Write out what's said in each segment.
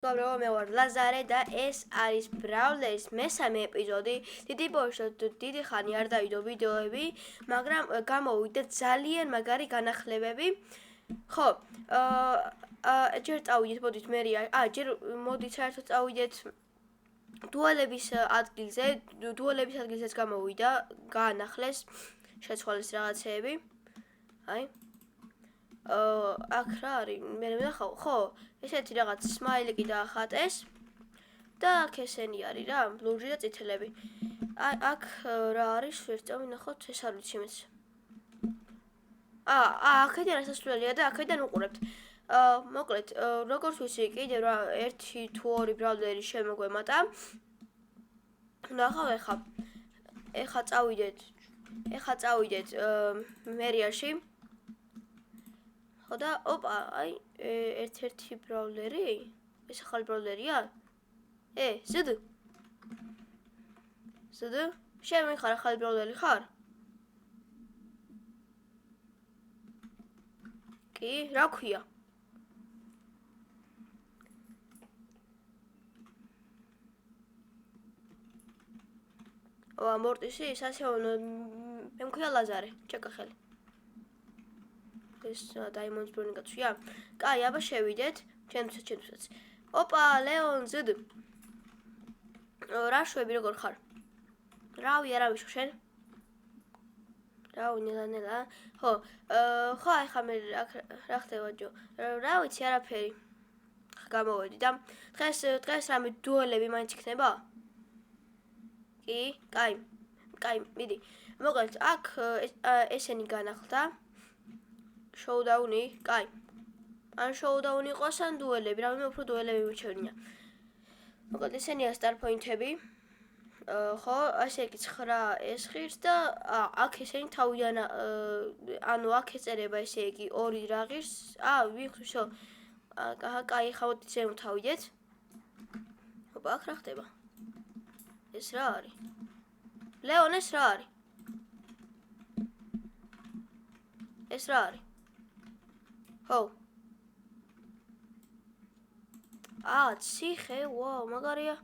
მეგობრებო, მე ვარ ლაზარე და ეს არის ბრაულერის მესამე ეპიზოდი. დიდი ბოლოს დიდი ხანი არ დავიდო ვიდეოები, მაგრამ გამოვიდა ძალიან მაგარი განახლებები. ხო, ჯერ წავიდეთ, მოდით მერია. ჯერ მოდით საერთოდ წავიდეთ დუალების ადგილზეც გამოვიდა, გაანახლეს, შეცვალეს რაღაცეები. აი აქ რა არის? მე ვნახავ, ხო, ესეთი რაღაც სმაილიკი დაახატეს და აქ ესენი არის რა, ლურჯი და წითელები. აქ რა არის? ვერ წავინახოთ, ეს არ ვიცი მეც. აქედან ასასვლელია და აქედან უყურებთ. მოკლედ, როგორც ვიცი, კიდევ რა 1 თუ 2 ბრაულერი შემოგვემატა. ნახავ ეხა წავიდეთ მერიაში. ხო და ოპა, აი, ერთ-ერთი ბრაულერი? ეს ახალი ბრაულერია? ზდ. შენ ხარ ახალი ბრაულერი ხარ? კი, რა ქვია? მორტისი, სასეონო, მე მქვია ლაზარე, ჩეკა ხელი. ეს დაიმონდს ბრონი გაცვია? კაი, აბა შევიდეთ, ჩემთვისაც. ოპა, ლეონ, ზდ. რა შვები, როგორ ხარ? რავი, არავის შენ? რავი, ნელა. ხო, ეხა მე რა ხდება ჯო? რა ვიცი, არაფერი. გამოვედი და დღეს რამე დუელები მაინც იქნება? კი, კაი, მიდი. მოკლედ, აქ ესენი განახლდა. შოუდაუნი, კაი. ან შოუდაუნი იყოს, ან დუელები, რამე უფრო დუელები მიჩვენია. მოკლედ, ესენია სტარ პოინტები. ხო, ასე იგი 9 ეს ღირს და აქ ესენი თავიდან ანუ აქ ეწერება ესე იგი 2 რა ღირს. ვიხშო. კაი, ხავთ ზემო თავიდეთ. ოპა, აქ რა ხდება? ეს რა არის? ლეონ, ეს რა არის? ეს რა არის? ხო. ციხე, ვაუ, მაგარია.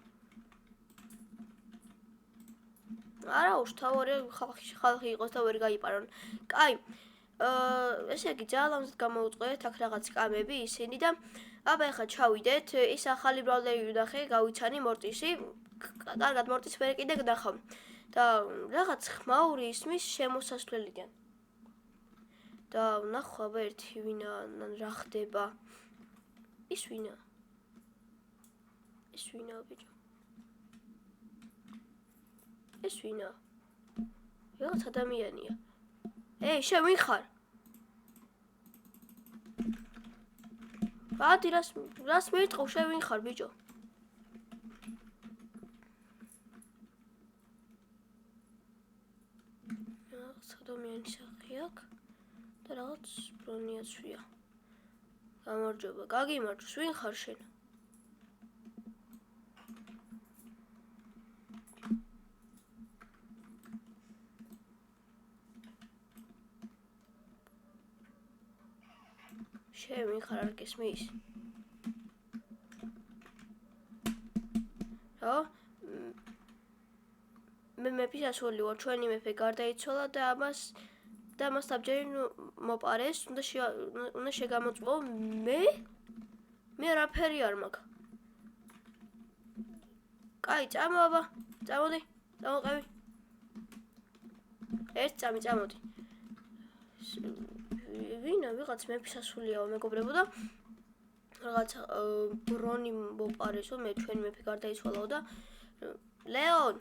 არა, უშთავარი ხალხი იყოს და ვერ გაიპარონ. კაი. ესე იგი ძალამზად გამოუწყეთ აქ რაღაც კამები ისინი და აბა ეხლა ჩავიდეთ. ის ახალი ბრაულერი ვნახე, გავიცანი მორტისი. კარგად მორტის ვერ კიდე გნახავ. და რაღაც ხმაური ისმის შემოსასვლელიდან. და ვნახო აბა ერთი ვინა რა ხდება. ის ვინა ბიჭო. ეს ვინა? რაღაც ადამიანია. შენ ვინ ხარ? ბადი რას მერტყავ, შენ ვინ ხარ ბიჭო? რაღაც ადამიანის სახე აქვს და რაღაც ბრონიაცვია. გამარჯობა, გაგიმარჯოს, ვინ ხარ შენ? შენ ვინ ხარ, არ გესმის? რა? მე მეფის ასული ვარ, ჩვენი მეფე გარდაიცვალა და ამას საბჯენი მოპარეს, უნდა შეგამოწმო მე რაფერი არ მაქვს. კაი, წამო აბა, წამოდი, წამოყევი. ერთ წამოდი. ვინა, ვიღაც მეფის ასულიაო, მეგობრებო და რაღაც ბრონი მოპარესო, ჩვენი მეფე გარდაიცვალაო და ლეონ.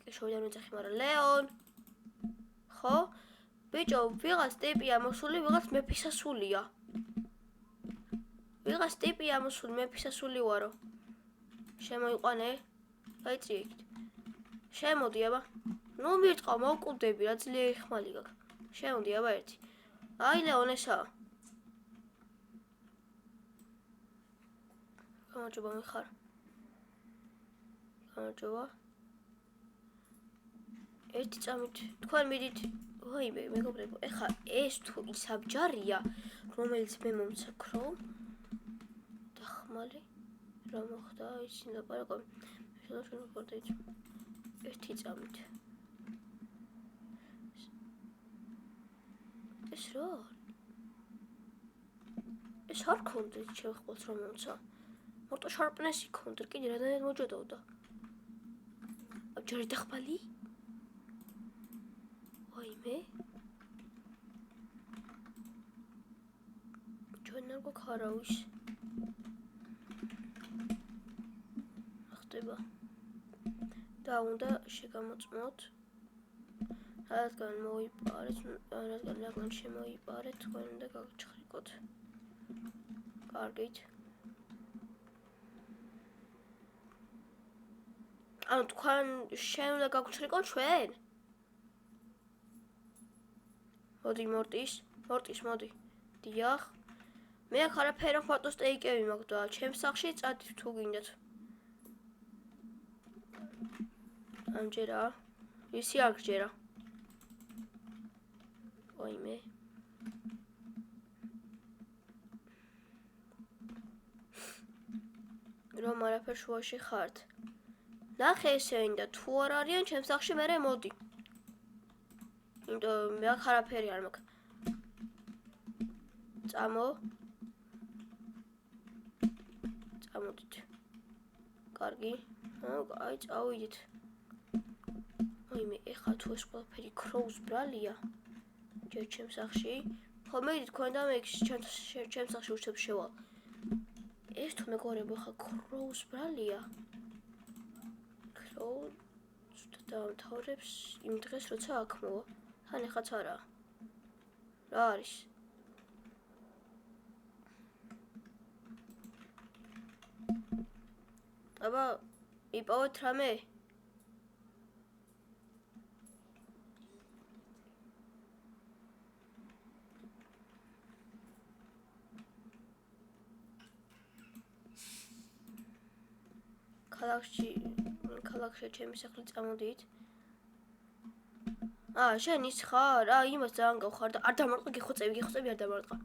შევიდან მეძახი, მაგრამ ლეონ. ხო? ბიჭო, ვიღაც ტიპია მოსული, ვიღაც მეფის ასულია. ვიღაც ტიპია მოსული, მეფის ასული ვარო. შემოიყვანე? გაიწიეთ. შემოდი აბა. ნუ მირტყავ, მოვკვდები, რა ძლიერი ხმალი გაქვს. შემოდი აბა ერთი. აი ლეონ ესაა. გამარჯობა, მე ხარ. გამარჯობა. ერთი წამით, თქვენ მიდით. ვაიმე, მეგობრებო, ეხლა ეს თუ ის აბჯარია, რომელიც მე მომცაქრო. ხმალი რა მოხდა იცი ლაპარაკობ შეიძლება ვიყავდეთ ერთი წამით ეს რა ეს არ ქონდა შევხვალს რომ მომცა მარტო შარპნესი ქონდა კიდე რადგან მოჯოდავდა ჯერი დახმალი ვაიმე ჩვენ არ გვაქვს არავის ხდება და უნდა შეგამოწმოთ რადგან მოიპარეთ რადგან შემოიპარეთ თქვენ უნდა გაგჩხრიკოთ კარგით ანუ თქვენ შენ უნდა გაგჩხრიკოთ ჩვენ მოდი მორტის მოდი დიახ მე აქ არაფერი ფოტო სტეიკები მაქვს და ჩემს სახლში წადით თუ გინდათ ამჯერა ისი არ გჯერა ვაიმე რომ არაფერ შუაში ხართ ნახე ესენი და თუ არ არიან ჩემს სახლში მერე მოდი იმიტომ მე აქ არაფერი არ მაქვს წამოდით კარგი აი წავიდით ვაიმე ეხლა თუ ეს ყველაფერი ქროუს ბრალია ჯერ ჩემს სახლში ხოლმე თქვენ და მე ჩემს სახლში უშევ შევალ ეს თუ მეგობრებო ხა ქროუს ბრალია ქროუს დაამთავრებს იმ დღეს როცა აქ მოვა თან ეხაც არა რა არის აბა იპოვეთ რამე ქალაქში ჩემი სახლი წამოდით შენ ის ხარ იმას ძალიან გავხარ და არ დამარტყა გიხოცები არ დამარტყა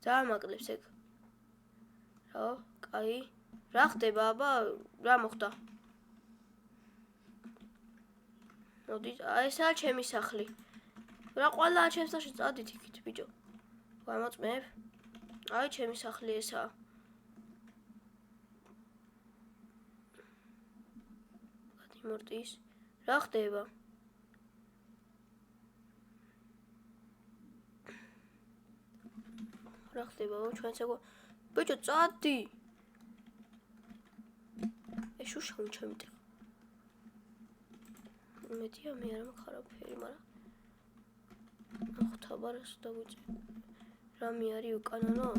ძალიან მაკლებს ეგ რა კაი რა ხდება აბა რა მოხდა მოდი ესაა ჩემი სახლი რა ყველა ჩემს სახლში წადით იქით ბიჭო გამოწმებ აი ჩემი სახლი ესაა მორტის რა ხდება ჩვენც ეგ ბიჭო წადი ეს უშავ ჩემი ტყ მეტია მე არ მაქვს არაფერი მაგრამ ხთაბარას დავიწე რამე არის უკანონო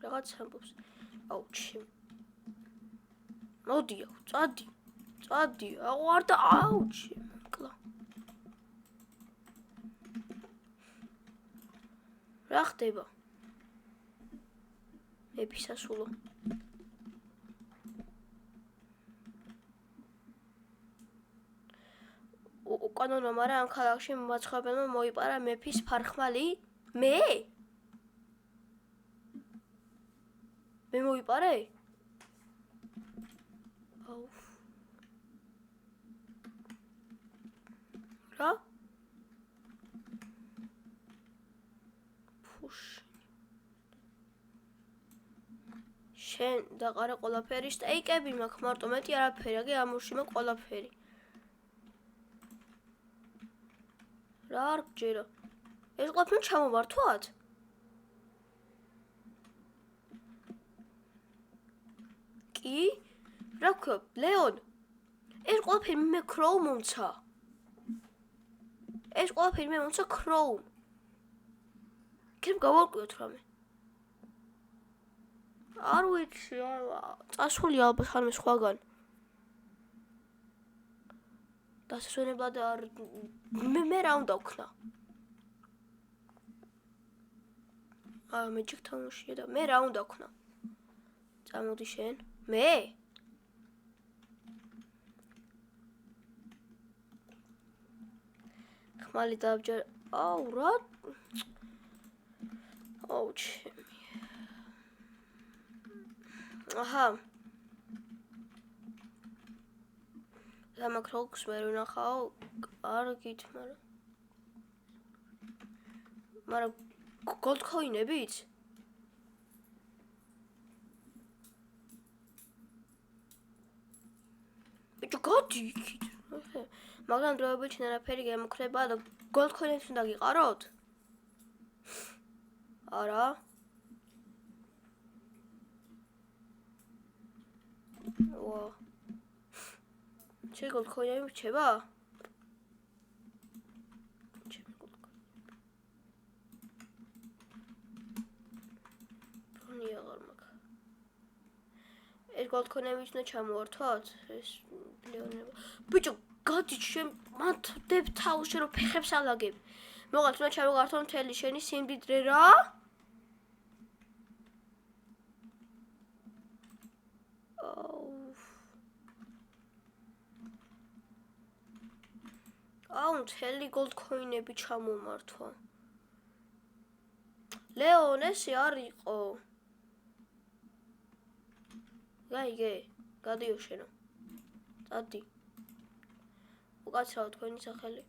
რაღაც ამბობს აუჩი მოდი წადი აღარ და აუჩი მოკლა რა ხდება ეპისასულო უკანონო მაგრამ ამ ქალაქში მაცხობელმა მოიპარა მეფის ფარხმალი მე მოიპარე რა შენ დაყარა ყველაფერი სტეიკები მაქვს მარტო მეტი არაფერი აგი ამურში მაქვს ყველაფერი რა არ გჯერა ეს ყველაფერი ჩამოვართვათ კი რა ქვია ლეონ ეს ყველაფერი მე ქროუ მომცა ქროუ კენ გავარკვიოთ რამე არ ვიცი წასული ალბათ ხარმე სხვაგან დასასვენებლად არ მე რა უნდა ვქნა მე ჯიქთამუშია და მე რა უნდა ვქნა წამოდი შენ მე ხმალი დავჯერ რა აუჩი აჰა. დამაკროლს მე ვნახავ, კარგით, მაგრამ gold coin-ებით? ბიჭო, გადი იქით. მაგრამ დროებით ნერაფერი გემუქრება და gold coin-ებს უნდა გიყაროთ? არა. ვა. gold coin-ები რჩება? ეს gold coin-ები უნდა ჩამოვართვათ? ეს მილიონები. ბიჭო, გადი შენ მათდებ თავს რომ ფეხებს ალაგებ. მოყავთ უნდა ჩამოვართო მთელი შენი სიმდიდრე რა? აუ, მთელი gold coin-ები ჩამომართვა. ლეონ, ესე არ იყო. გაიგე, გადიო შენო. დადი. უკაცრავ თქვენი სახელი.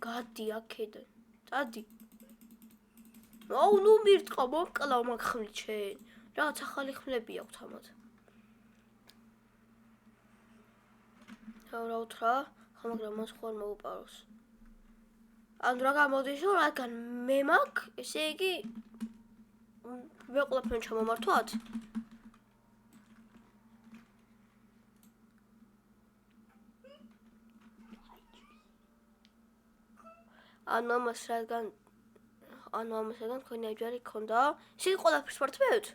გადი აქედან. დადი. აუ, ნუ მირტყა, მოკლავ მაგ ხმლით შენ. რაღაც ახალი ხმლები აქვთ ამათ. რა უთხრა? მაგრამ მას ხوار მოუპაროს. ანუ რა გამოდის, რომ რადგან მე მაქვს, ესე იგი მე ყველაფერი ჩამომართვათ? ანუ ამას რადგან თქვენი აჯარი გქონდა? ისე ყველაფერს მართვით?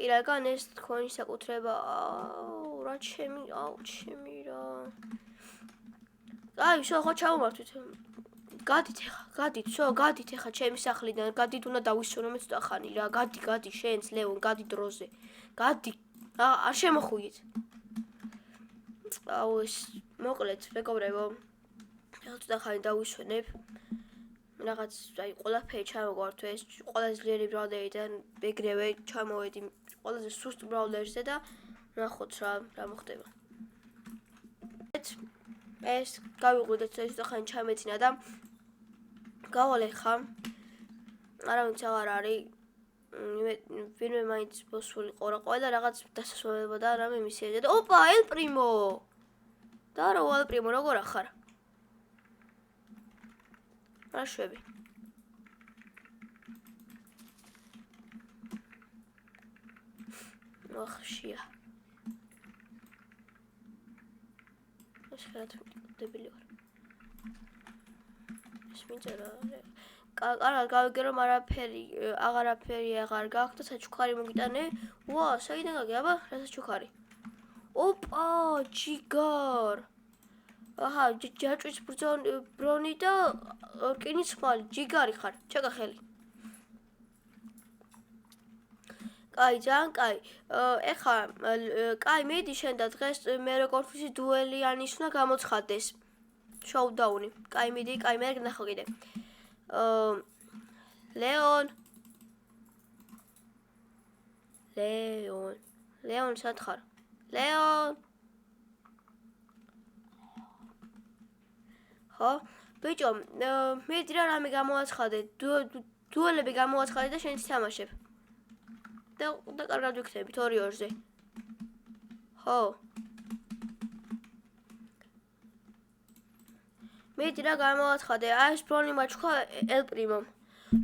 კი რადგან ეს თქვენი საკუთრება, რა ჩემი რა. აი, შო ხო ჩავმართვით. გადით ახლა ჩემი სახლიდან, გადით უნდა დავისვენო მე ცოტა ხანი რა. გადი შენც ლეონ, გადი დროზე. გადი. არ შემოხვიდეთ. აუ ეს მოკლედ მეგობრებო. ახლა ცოტა ხანი დავისვენებ. რაღაც აი ყველაფერი ჩამოვართვე ეს ყველაზე ძლიერი ბრალდერიდან ეგრევე ჩამოვედი ყველაზე სუსტ ბრალდერზე და ნახოთ რა მოხდება. ეს გავიყვიდეთ ეს ცოტა ხანი ჩამეცინა და გავალე ხა. არავინც აღარ არის. ვინმე მაინც ბოსული ყურა ყველა რაღაც დასასვენებდა და რამე მისიადა და ოპა ელ პრიმო. და რა ელ პრიმო როგორ ახარ? რა შვები? ახშია. ეს დებილი ვარ. ეს მიწერა. კარგად გავიგე რომ აღარაფერი აღარ გაქვს და საჩუქარი მოგიტანე. ვა, საიდან გაგე აბა? რა საჩუქარი? ოპა, ჯიგარ. აჰა, ჯაჭვის ბრონი და რკინის ხმალი, ჯიგარი ხარ. ჩეკა ხელი. კაი, ძალიან კაი. ეხა, კაი, მიდი შენ და დღეს მე როგორ ვიცი დუელიანის უნდა გამოცხადდეს. შოუდაუნი. კაი, მიდი, კაი, მე ნახო კიდე. ლეონ, სად ხარ? ლეონ. ხო? ბიჭო, მიდი რა რამე გამოაცხადე. დუელები გამოაცხადე და შენ თამაშებ. და კარგად ვიქნებით 2-2-ზე. ხო. მიდი რა გამოაცხადე. აი ეს ბრონი მაჩქვა ელ პრიმომ.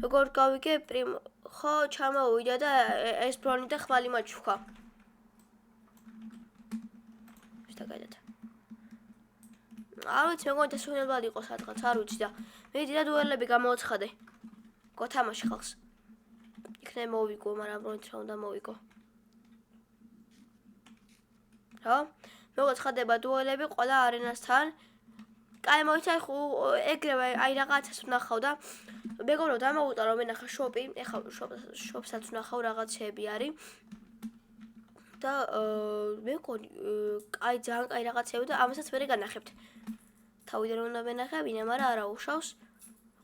როგორ გავიგე პრიმო. ხო, ჩამოვიდა და ეს ბრონი და ხმალი მაჩქვა. შეგადეთ. არ ვიცი, მეგონი დასვენებლად იყო სადღაც, არ ვიცი და მიდი რა დუელები გამოაცხადე. გოთამაში ხალხს. იქნე მოვიგო, მაგრამ ბრონით რა უნდა მოვიგო. რა? მოგაცხადება დუელები ყველა არენასთან. კაი, მოიცავ ეგრევე აი რაღაცას ვნახავ და მეგონო დამოუტარო მე ნახა შოპი, ეხა შოპსაც ვნახავ რაღაცები არის. და მეგონი კაი ძალიან კაი რაღაცები და ამასაც ვერ განახებთ. თავიდან უნდა ვენახე, ვინემ არა უშავს.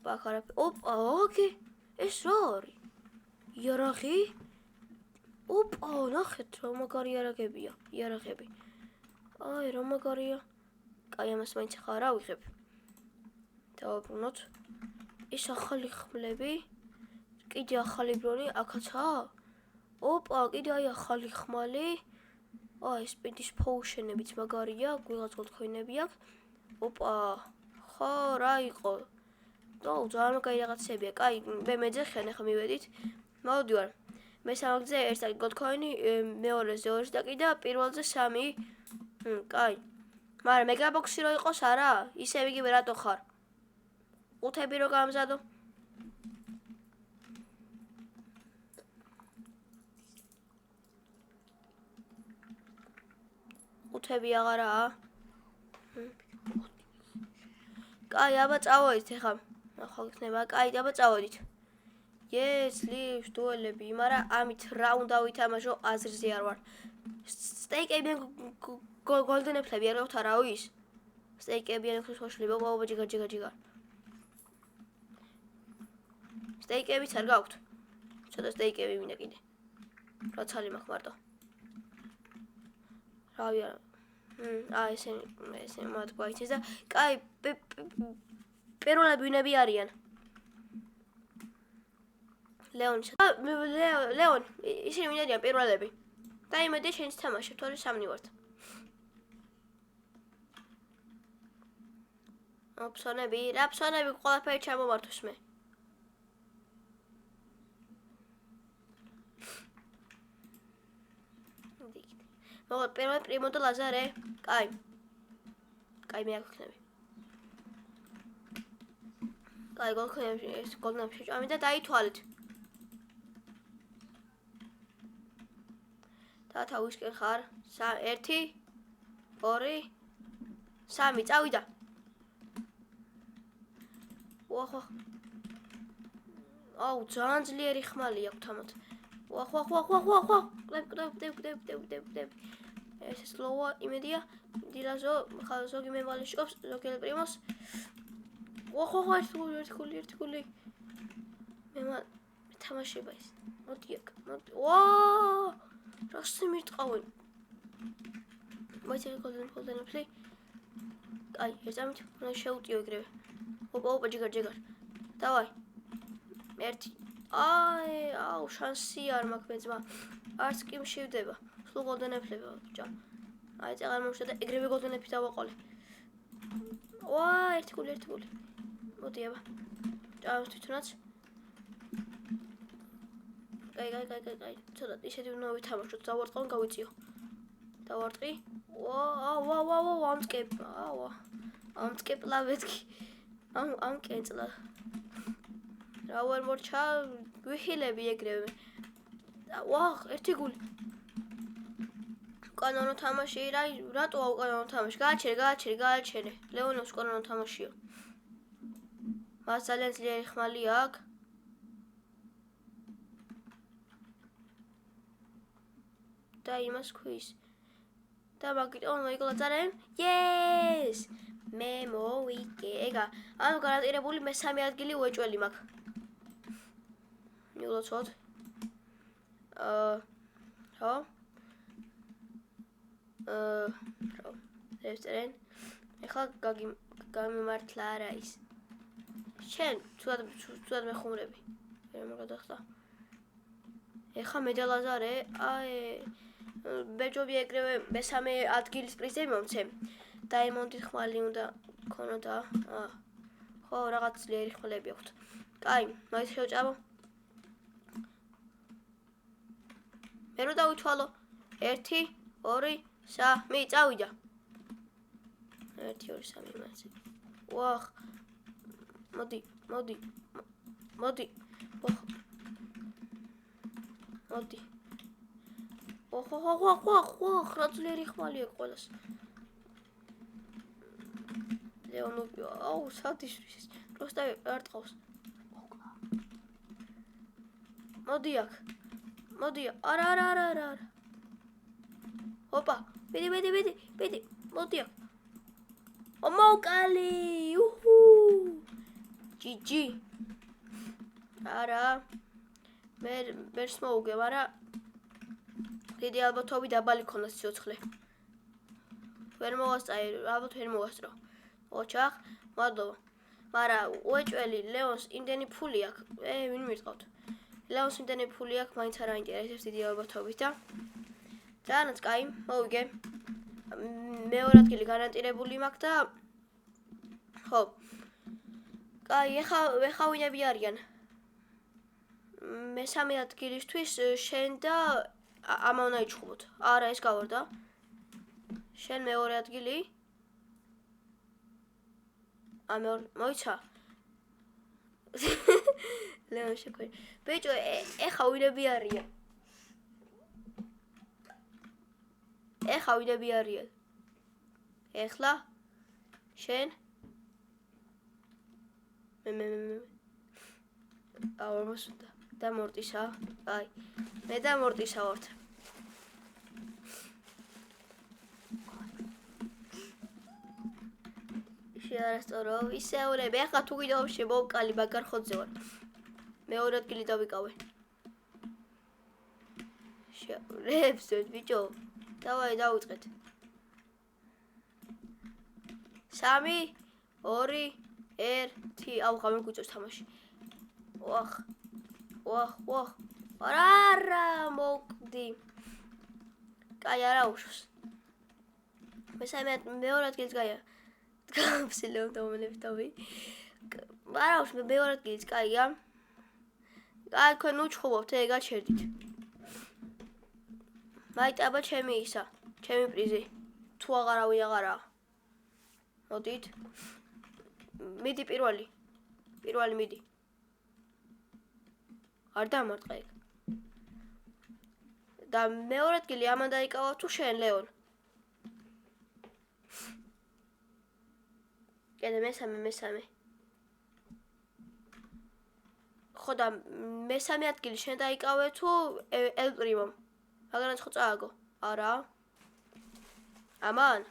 ოპა, ოკეი. ეს რა არის? იარაღი? ოპა, ნახეთ, რა მაგარი იარაღები. აი, რა მაგარია. კაი, ამას მაინც ახლა არ ავიღებ. დავაბრუნოთ. ეს ახალი ხმლები. კიდე ახალი ბრონი, აქაცაა? ოპა, კიდე აი ახალი ხმალი. აი, სპიდის პოუშენებიც მაგარია, გვიღაც გოლდქოინები აქვს. ოპა, ხო, რა იყო? აუ, ძალიან მაგარი რაღაცებია. კაი, მე მეძახიან, ახლა მივედით. მოვდივარ. მესამეზე ერთი გოლდქოინი, მეორეზე 2 სტაკი და პირველზე 3. კაი. მაგრამ მეგაბოქსი რო იყოს არა? ისევ იგივე რატო ხარ? ყუთები რო გამზადო. ყუთები აღარაა. კაი, აბა წავედით ახლა. ახლა იქნება, კაი, აბა წავედით. Yes, live, duelები, მაგრამ ამით რა უნდა ვითამაშო აზრზე არ ვარ. სტეიკებიან golden apple-ები არ გაქვთ არავის? სტეიკებიან ხოშლები, ოპა, ჯიგარ. სტეიკებიც არ გაქვთ. ცოტა სტეიკები მინდა კიდე. რა ცალი მაქვს მარტო. რავი არა. ესე მათ გვაიცეს და კაი, პირველები ვინები არიან? ლეონი, ისინი ვინ არიან პირველები? და იმედი შენც თამაშებ, თორე 3 ვართ. ოფსონები, რა ფსონები ყველაფერი ჩამომართვეს მე. მოგა პირველი პრიმო და ლაზარე. კაი. კაი, მე აქ ვქნები. კაი, გოლდნებში შეჭამი და დაითვალეთ. და თავისკენ ხარ. 1 2 3 წავიდა. ვახ. აუ, ძალიან ძლიერი ხმალი აქვს თამათ. ვახ. კლებ. ეს სლოვა იმედია. დილაზო, ხალ ზოგი მემალი შობს, ზოგი პრიმოს. ვახ, ერთი გული. მე თამაშება ის. მოდი აქ. ვააა! რასი მირტყავენ. მოიცე golden apple. აი, ერთამით უნდა შეუტიო ეგრევე. ოპა, ჯიგარ. დავაი. 1. აუ, შანსი არ მაქვს მეძმა. არც კი მშივდება. სულ golden apple-ები ბიჭო. აი, წაღარ მომშვა და ეგრევე golden apple დავაყოლე. ვა, ერთი გული. მოდი აბა. ჭამს თვითონაც. კაი. ცოტა ისეთი უნდა ვითამაშოთ, დავარტყავ, გავიწიო. დავარტყი. ვა, ამწკეპლა მეთქი. ამ კენწლა. რა ვარ მორჩა, ვიხილები ეგრევე. ვახ, ერთი გული. კანონო თამაში, რატო აუკანონო თამაში? გააჩერე. ლეონოს კანონო თამაშია. მას ძალიან ძლიერი ხმალი აქვს. და იმას ქვის. და მაგიტო მოიგლაძარე. Yes! მე მოვიგეგა. ანუ გარანტირებული მე-3 ადგილი უეჭველი მაქვს. მილოცოთ. ხო? ესწრენ. ეხლა გამიმართლა არა ის. შენ თუდად მეხუმრები. ვერ მოგადახტა. ეხლა მე და ლაზარე, ბეჯობი ეგრევე მე-3 ადგილის პრიზები მომცე. დაიმონდი ხმალი უნდა ქონოდა. ხო, რაღაც ძლიერი ხმლები აქვთ. კაი, მაინც შევჭამო. მე რო დავითვალო. 1 2 3 წავიდა. 1 2 3 მასე. ვახ. მოდი. ვახ. მოდი. ვახ, რა ძლიერი ხმალი აქვს ყველას. ლეონო, აუ, სადიშვის. პროსტა არ ტყავს. მოდი აქ. არა. ოპა, ბედი. მოდი აქ. მოკალი. GG. არა. მე ვერც მოუგე, მაგრამ დიდი ალბათობით დაბალი ქონდა სიცოცხლე. ვერ მოვასწრე, ალბათ ვერ მოვასწრო. ოჩახ, მადლობა. მაგრამ უეჭველი ლეონს იმდენი ფული აქვს. ვინ მირწყავთ? ლეონს იმდენი ფული აქვს, მაინც არ აინტერესებს დიდი ალბათობით და ძალიანაც კაი, მოვიგე. მეორე ადგილი გარანტირებული მაქვს და ხო. კაი, ეხა ვინები არიან? მესამე ადგილისთვის შენ და ამა უნდა იჩხუბოთ. არა, ეს გავარდა. შენ მეორე ადგილი? მოიცა. ლეონ შეკვე. ბიჭო, ეხა ვინები არიან? ეხა ვინები არიან? ეხლა? შენ? მე. აუ, მოსუნდა. და მორტისა? აი. მე და მორტისა ვართ. შეარასწორო, ისეულები. ახლა თუ კიდევ შემოვკალი მაგარ ხოძე ვარ. მეორე ადგილი დავიკავე. შეურებსოთ, ბიჭო. დავაი, დავიწყეთ. 3, 2, 1. აუ, ხა მეგუწევს თამაში. ვახ. არა, მოკდი. კაი, არა უშავს. მეორე ადგილს გაია. Absolut domnevtovi. Varaus me მეორე ადგილს კაია. აი, თქვენ უჩხუბობთ, გაჩერდით. მაიტაბა ჩემი ისა, ჩემი პრიზი. თუ აღარავინ აღარაა. მოდით. მიდი პირველი მიდი. არ დამარტყე ეგ. და მეორე ადგილი ამან დაიკავა თუ შენ, ლეონ? კიდე მესამე. ხო და მესამე ადგილი შენ დაიკავე თუ ელ პრიმომ? მაგარაც ხო წააგო? არა. ამან?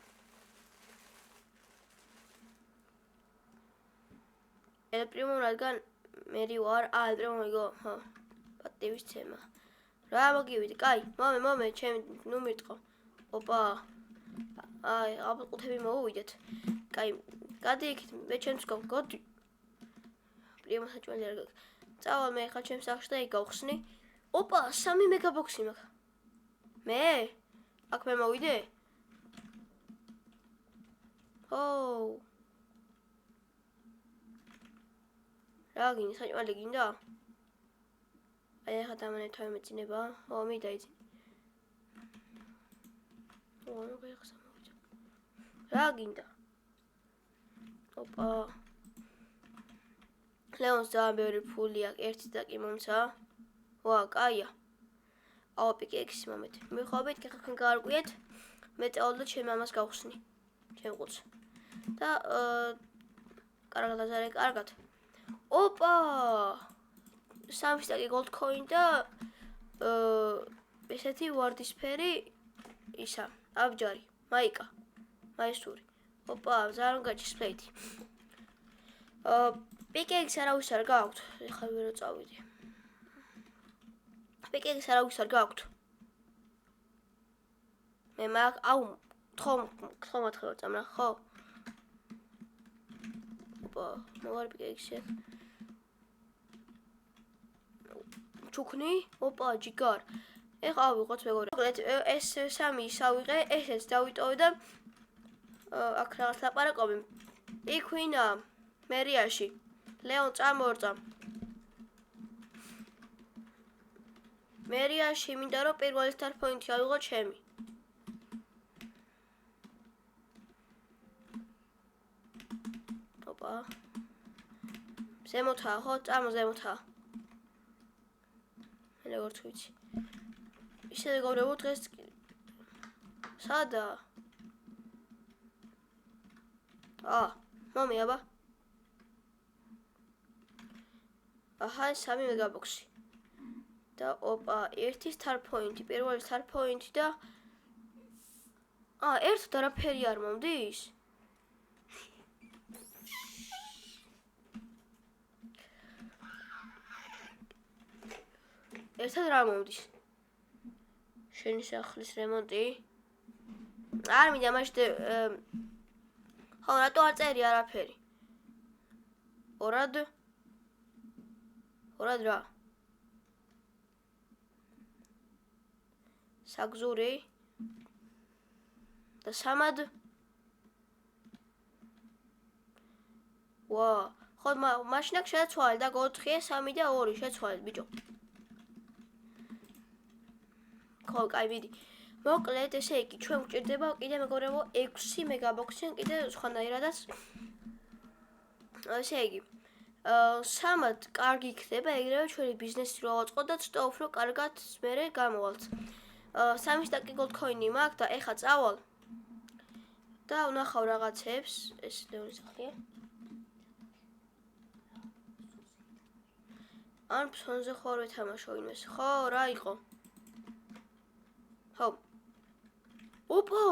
ელ პრიმომ რადგან მერი ვარ, ელ პრიმომ იგო, ხო. პატივის ცემა. რა მოგივიდი? კაი, მომე, ჩემი ნუ მირტყო. ოპა. აი, აბლყუთები მოუვიდეთ. კაი. გადი იქით, მე ჩემს გავგოდი. პრიმო საჭმელი არ გაქვს. წავალ მე ხა ჩემს სახლში და იქ გავხსნი. ოპა, 3 მეგაბოქსი მაქვს. მე? აქ მე მოვიდე? ო. რა გინდა, საჭმელი გინდა? აი, ხა დამანე თავი მეცინება. ო, მიდაიძინე. ო, ნუ გაიხსნა მოვიდა. რა გინდა? ოპა. ლეონს ძალიან ბევრი ფული აქვს, ერთი და კი მომცა. ვა, კაია. აუ, პიკექსი მომეთ. მიხვდებით, ხან გაარკვიეთ. მე წავალ ჩემ ამას გავხსნი. ჩემ ყუთს. და კარგად აზარე, კარგად. ოპა! 3 სტაკი gold coin და ესეთი ვარდისფერი ისა, აბჯარი, მაიკა, მაისური. ოპა, ძალიან გაჭის პლეიტი. პიკექს არავის არ გააქვთ. ეხლა ვერ წავიდი. პიკექს არავის არ გააქვთ. მე მაგ, აუ, თხომ წამრა, ხო? ოპა, მოვარ პიკექსი. ჩუქნი? ოპა, ჯიგარ. ეხლა ავიღოთ მეგობრებო. ეს 3 ისავიღე, ესეც დავიტოვე და აქ რაღაც ლაპარაკობი. იქ ვინა? მერიაში. ლეონ წამორწა. მერიაში მინდა რომ პირველი star point-ი ავიღო ჩემი. ოპა. ზემოთაა ხო? წამო ზემოთაა. მე როგორ ვიცი. ისე მეგობრებო დღეს სადა? მომი აბა. აჰა, 3 მეგაბოქსი. და ოპა, ერთი star point-ი, პირველი star point-ი და ერთად არაფერი არ მომდის? ერთად რა მომდის? შენი სახლის რემონტი? არ მინდა მაშინ ხო, რატო არ წერი არაფერი? ორად რა? საგზური? და სამად? ვა, ხო, მაშინ აქ შეცვალე და 4-ია 3 და 2 შეცვალეთ, ბიჭო. ხო, კაი, მიდი. მოკლედ, ესე იგი, ჩვენ გვჭირდება კიდე მეგობრებო 6 მეგაბოქსი, ან კიდე სხვანაირადაც. ესე იგი, სამად კარგი იქნება, ეგრევე ჩვენი ბიზნესი რო ავაწყოთ და ცოტა უფრო კარგად მერე გამოვალთ. 3 სტაკი გოლდქოინი მაქვს და ეხლა წავალ და ვნახავ რაღაცებს, ეს ლეონის სახლია. ან ფსონზე ხო არ ვეთამაშო იმეს, ხო, რა იყო? ხო. ოპა!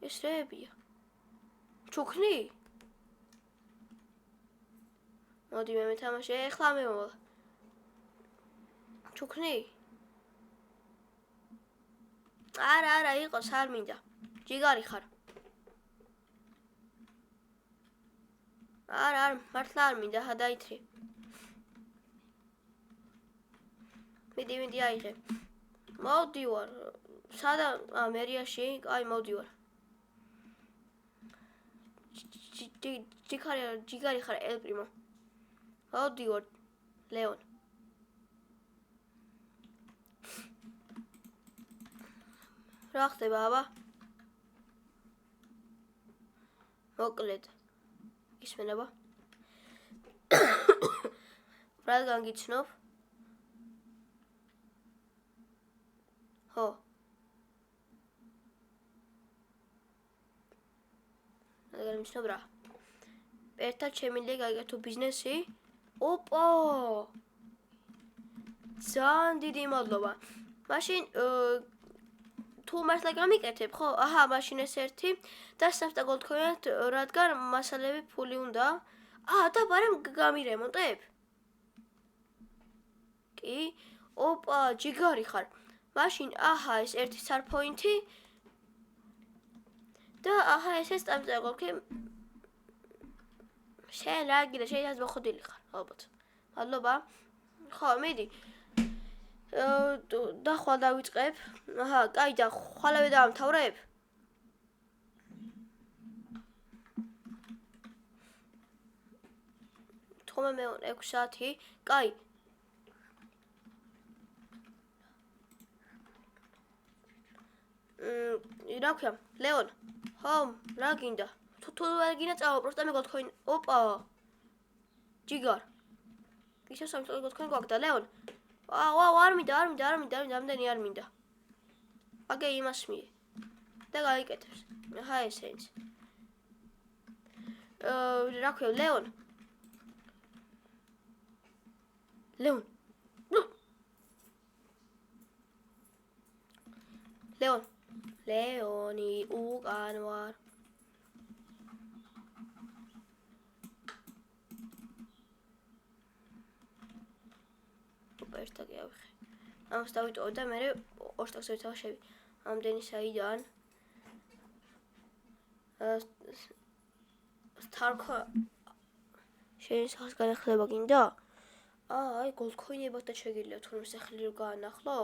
ეს რეებია. ჩუქნი? მოდი მე მეთამაშე, ეხლა მე მოვალ. ჩუქნი? არა, იყოს, არ მინდა. ჯიგარი ხარ. არა, მართლა არ მინდა, დაითრი. მიდი აიღე. მოვდივარ. სადა მერიაში? აი, მოვდივარ. ჯიგარი ხარ, ელ პრიმო. მოვდივარ, ლეონ. რა ხდება, აბა? მოკლედ. ისმენება. რადგან გიცნობ? ხო. რადგან მიცნობ რა? ერთად შემიძლია გაიგეთო ბიზნესი? ოპა! ძალიან დიდი მადლობა. მაშინ თუ მართლა გამიკეთებ, ხო? აჰა, მაშინ ეს ერთი და 3 გოლდქოინად, რადგან მასალები ფული უნდა. და ბარემ გამირემონტებ? კი? ოპა, ჯიგარი ხარ. მაშინ აჰა, ეს ერთი სარფოინტი და აჰა, ეს 3 გოლდქოინი. შენ რა გინდა, შეიძლება მოხდილი ხარ, ალბათ. მადლობა. ხო, მიდი. და ხვალ დავიწყებ. აჰა, კაი და ხვალავე დავამთავრებ. თქმა მე 6 საათი. კაი. რა ქვია, ლეონ. ხო, რა გინდა? თუ არ გინდა წავა, პროსტა მე გოლდქოინი. ოპა. ჯიგარ. ისე 3 გოლდქოინი გვაქვს და ლეონ. არ მინდა, ამდენი არ მინდა. აგე იმას მიე. და გაიკეთებს. აჰა, ესენიც. რა ქვია, ლეონ. ლეონი, უკან ვარ. ერთად გავიხე. ამას დავიტოვე და მე 2 სტაკს ვეთავშები. ამდენი საიდან? სტარკო შენ სახს განახლება გინდა? აი, გოლდქოინებად და შეგიძლია თურმე სახელი რო გაანახლო?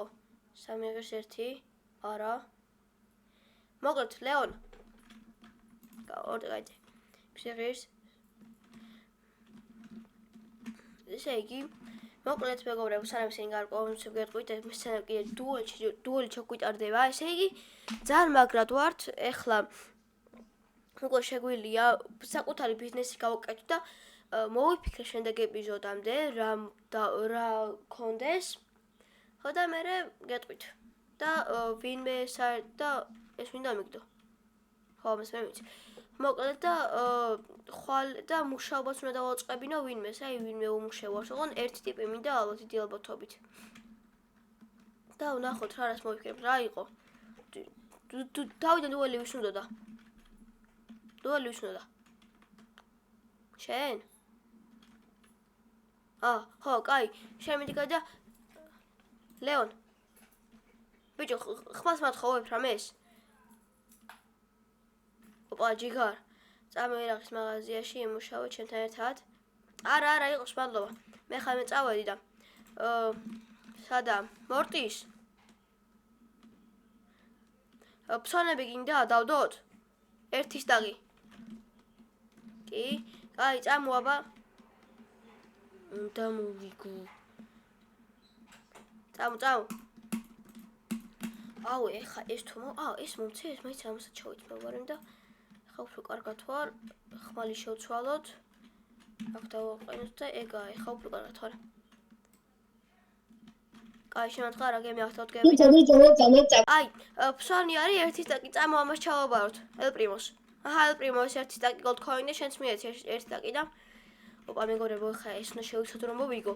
3 ღირს 1? არა. მოკლედ, ლეონ. გაიძე. 3 ღირს. ესე იგი, მოკლედ მეგობრებო, სანამ ისინი გარკვეულწილად გეტყვით, მე კიდე დუელი ჩაგვიტარდება. ესე იგი, ძალიან მაგრად ვართ. ეხლა უკვე შეგვიძლია საკუთარი ბიზნესი გავაკეთოთ და მოვიფიქრე შემდეგ ეპიზოდამდე რა გქონდეს. ხო და მე გეტყვით. და ვინმე და ეს მინდა მიგდო. ხო, ამას მე ვიცი. მოკლედ და ხვალ და მუშაობას უნდა დავაწყებინო ვინმეს, აი ვინმე უმუშევარს, ოღონ ერთი ტიპი მინდა ალბათ დიდი ალბათობით. და ვნახოთ რა რას მოვიფიქრებ, რა იყო. თავიდან დუელი ვის უნდოდა? შენ? ხო, კაი, შენ მიდი გადა ლეონ. ბიჭო, ხმას მათხოვებ რამეს? ოპა, ჯიგარ. წამო ერაღის მაღაზიაში იმუშაო ჩემთან ერთად. არა, იყოს მადლობა. მე ხანმე წავედი და სადა მორტის? ფსონები გინდა დავდოთ? ერთის დაღი. კი, კაი, წამო აბა. დამოვიგო. წამო. აუ, ეხა ეს ეს მომცე, ეს მაინც ამასაც ჩავიწმევარენ და ეხა უფრო კარგად ვარ, ხმალი შევცვალოთ. აქ დავაყენოთ და ეგა, ეხა უფრო კარგად ვარ. კაი, შემოთხარა გემი ახთავთ გემი. აი, ფსონი არის ერთის დაკი, წამო ამას ჩავაბაროთ. ელ პრიმოს. ელ პრიმოს ერთის დაკი gold coin და შენც მიეცი ერთი დაკი და ოპა მეგობრებო, ეხა ეს უნდა შევიცოდო რომ მოვიგო.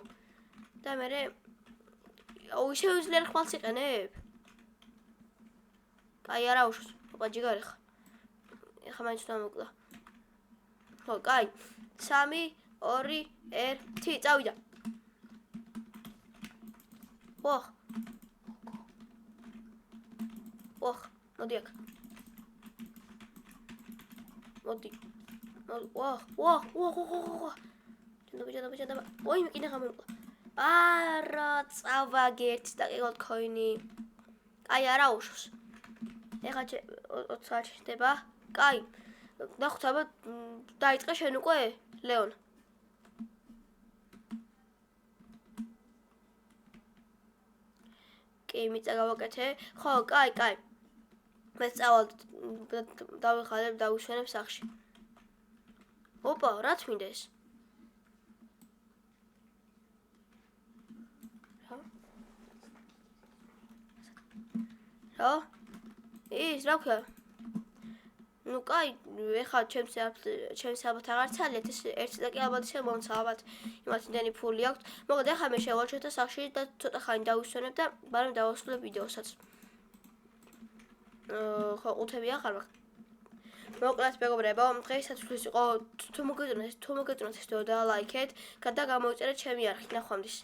და მე აუ, შეუძლია ხმალს იყენებ. კაი, არა უშოს. ოპა ჯიგარი ხა. ეხა მაინც უნდა მოკლა. ხო, კაი. 3 2 1 წავიდა. ოხ, მოდი აქ. მოდი. ოხ. ჯანდა. ოი, მე კიდე გამომკლა. არა, წავაგე ერთის დაკი gold coin-ი. კაი, არა უშოს. ეხა 20 საათი ხდება. კაი. ნახოთ აბა დაიწყე შენ უკვე, ლეონ. კი, მიწა გავაკეთე. ხო, კაი. მე წავალ დავიხალებ დავიშვენებ სახში. ოპა, რაც მინდა ეს? რა? ის რა ქვია? ნუ კაი, ეხლა ჩემს ალბათ აღარ ცალიათ, ეს ერთი და კი ალბათ ისე მომცა, ალბათ იმათ იმდენი ფული აქვს. მოკლედ ეხლა მე შევაჩვენე და სახში და ცოტა ხანი დავისვენებ და ბარემ დავასრულებ ვიდეოსაც. ხო, ყუთები ახარ მაქვს. მოკლედ მეგობრებო, დღეისათვის იყო თუ მოგეწონათ ეს ვიდეო და ლაიქეთ, და გამოიწერეთ ჩემი არხი. ნახვამდის.